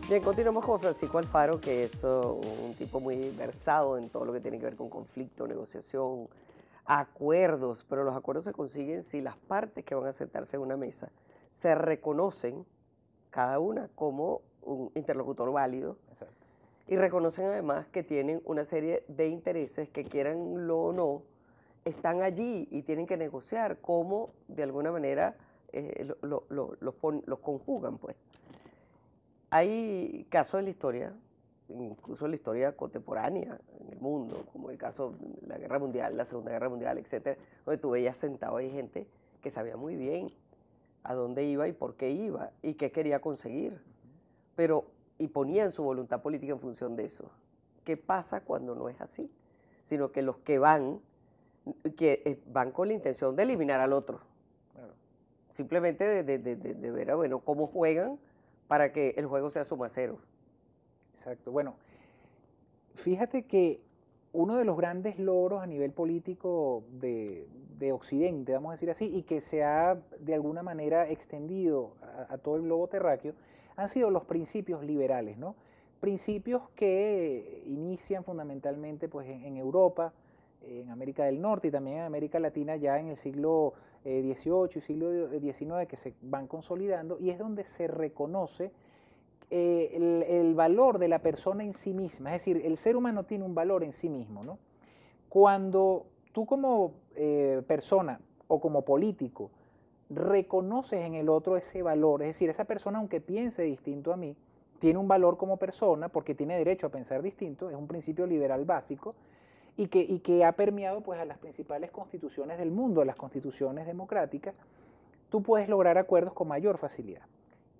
Bien, continuamos con Francisco Alfaro, que es un tipo muy versado en todo lo que tiene que ver con conflicto, negociación, acuerdos, pero los acuerdos se consiguen si las partes que van a sentarse en una mesa se reconocen cada una como un interlocutor válido Exacto. y reconocen además que tienen una serie de intereses que quieranlo o no, están allí y tienen que negociar cómo de alguna manera los conjugan, pues. Hay casos en la historia, incluso en la historia contemporánea en el mundo, como el caso de la Guerra Mundial, la Segunda Guerra Mundial, etcétera, donde tú veías sentado ahí gente que sabía muy bien a dónde iba y por qué iba y qué quería conseguir, pero y ponían su voluntad política en función de eso. ¿Qué pasa cuando no es así? Sino que los que van con la intención de eliminar al otro, Claro. simplemente de ver bueno, cómo juegan para que el juego sea suma cero. Exacto. Bueno, fíjate que uno de los grandes logros a nivel político de Occidente, vamos a decir así, y que se ha de alguna manera extendido a todo el globo terráqueo, han sido los principios liberales, ¿no? Principios que inician fundamentalmente pues, en Europa, en América del Norte y también en América Latina ya en el siglo XVIII y siglo XIX, que se van consolidando, y es donde se reconoce el valor de la persona en sí misma, es decir, el ser humano tiene un valor en sí mismo, ¿no? Cuando tú como persona o como político reconoces en el otro ese valor, es decir, esa persona aunque piense distinto a mí, tiene un valor como persona porque tiene derecho a pensar distinto, es un principio liberal básico y que ha permeado pues, a las principales constituciones del mundo, a las constituciones democráticas, tú puedes lograr acuerdos con mayor facilidad.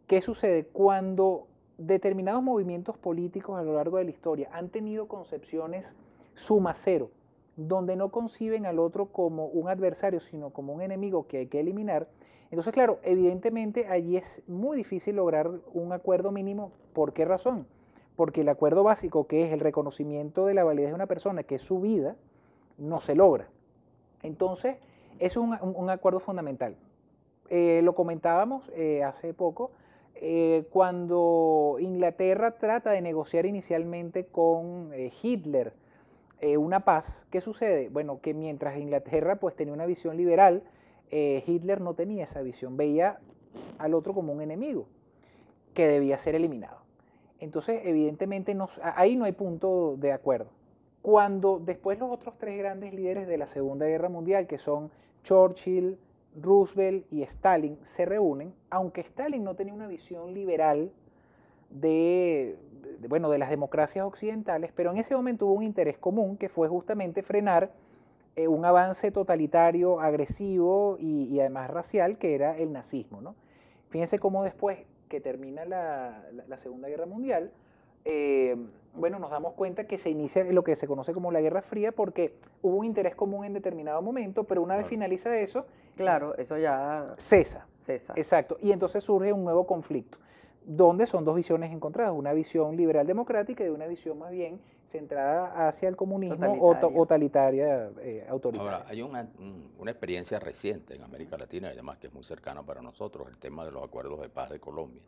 ¿Qué sucede? Cuando determinados movimientos políticos a lo largo de la historia han tenido concepciones suma cero, donde no conciben al otro como un adversario, sino como un enemigo que hay que eliminar, entonces, claro, evidentemente allí es muy difícil lograr un acuerdo mínimo. ¿Por qué razón? Porque el acuerdo básico, que es el reconocimiento de la validez de una persona, que es su vida, no se logra. Entonces, eso es un acuerdo fundamental. Lo comentábamos hace poco, cuando Inglaterra trata de negociar inicialmente con Hitler una paz, ¿qué sucede? Bueno, que mientras Inglaterra pues tenía una visión liberal, Hitler no tenía esa visión, veía al otro como un enemigo que debía ser eliminado. Entonces, evidentemente, ahí no hay punto de acuerdo. Cuando después los otros tres grandes líderes de la Segunda Guerra Mundial, que son Churchill, Roosevelt y Stalin, se reúnen, aunque Stalin no tenía una visión liberal bueno, de las democracias occidentales, pero en ese momento hubo un interés común que fue justamente frenar un avance totalitario, agresivo y además racial, que era el nazismo, ¿no? Fíjense cómo después que termina la Segunda Guerra Mundial, eh, bueno, nos damos cuenta que se inicia lo que se conoce como la Guerra Fría porque hubo un interés común en determinado momento, pero una vez finaliza eso, Claro, eso ya cesa. cesa. Exacto. Y entonces surge un nuevo conflicto, donde son dos visiones encontradas, una visión liberal democrática y una visión más bien centrada hacia el comunismo o Totalitaria. totalitaria, Ahora, autoritaria. hay una experiencia reciente en América Latina y además que es muy cercana para nosotros, el tema de los acuerdos de paz de Colombia.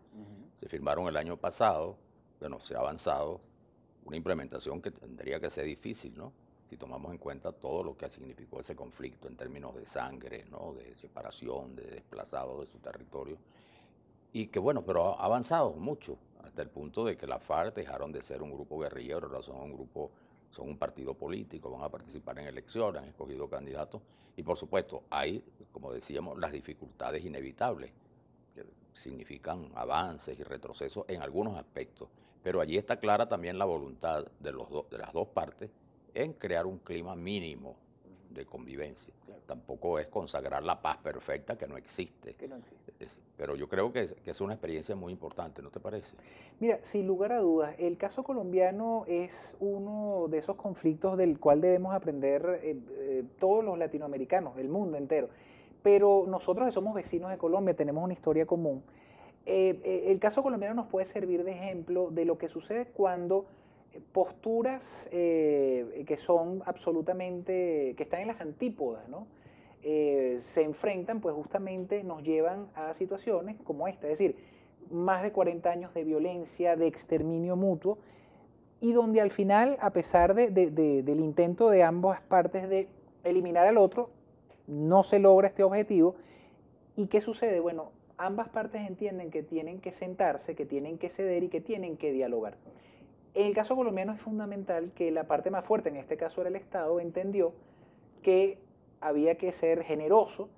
Se firmaron el año pasado, bueno, se ha avanzado, una implementación que tendría que ser difícil, ¿no? Si tomamos en cuenta todo lo que significó ese conflicto en términos de sangre, ¿no? De separación, de desplazados de su territorio. Y que bueno, pero ha avanzado mucho, hasta el punto de que la FARC dejaron de ser un grupo guerrillero, ahora son un partido político, van a participar en elecciones, han escogido candidatos, y por supuesto hay, como decíamos, las dificultades inevitables, que significan avances y retrocesos en algunos aspectos, pero allí está clara también la voluntad de las dos partes en crear un clima mínimo de convivencia. Claro. Tampoco es consagrar la paz perfecta que no existe. Que no existe. Pero yo creo que es una experiencia muy importante, ¿no te parece? Mira, sin lugar a dudas, el caso colombiano es uno de esos conflictos del cual debemos aprender todos los latinoamericanos, el mundo entero. Pero nosotros que somos vecinos de Colombia tenemos una historia común. El caso colombiano nos puede servir de ejemplo de lo que sucede cuando posturas que son absolutamente, que están en las antípodas, ¿no? Se enfrentan, pues justamente nos llevan a situaciones como esta. Es decir, más de 40 años de violencia, de exterminio mutuo, y donde al final, a pesar del intento de ambas partes de eliminar al otro, no se logra este objetivo. ¿Y qué sucede? Bueno, ambas partes entienden que tienen que sentarse, que tienen que ceder y que tienen que dialogar. En el caso colombiano es fundamental que la parte más fuerte, en este caso era el Estado, entendió que había que ser generoso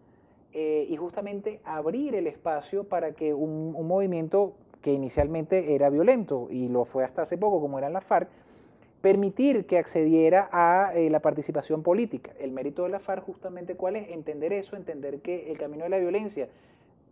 y justamente abrir el espacio para que un movimiento que inicialmente era violento, y lo fue hasta hace poco, como eran las FARC, permitir que accediera a la participación política. El mérito de la FARC justamente cuál es, entender eso, entender que el camino de la violencia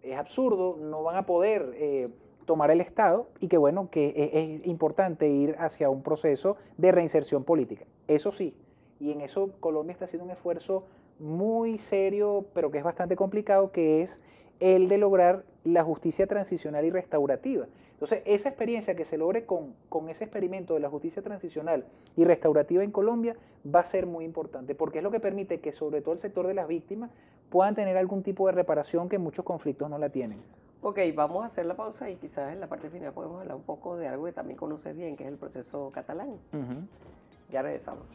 es absurdo, no van a poder tomar el Estado, y que bueno, que es importante ir hacia un proceso de reinserción política. Eso sí, y en eso Colombia está haciendo un esfuerzo muy serio, pero que es bastante complicado, que es el de lograr la justicia transicional y restaurativa. Entonces, esa experiencia que se logre con ese experimento de la justicia transicional y restaurativa en Colombia va a ser muy importante, porque es lo que permite que sobre todo el sector de las víctimas puedan tener algún tipo de reparación que muchos conflictos no la tienen. Ok, vamos a hacer la pausa y quizás en la parte final podemos hablar un poco de algo que también conoces bien, que es el proceso catalán. Ya regresamos.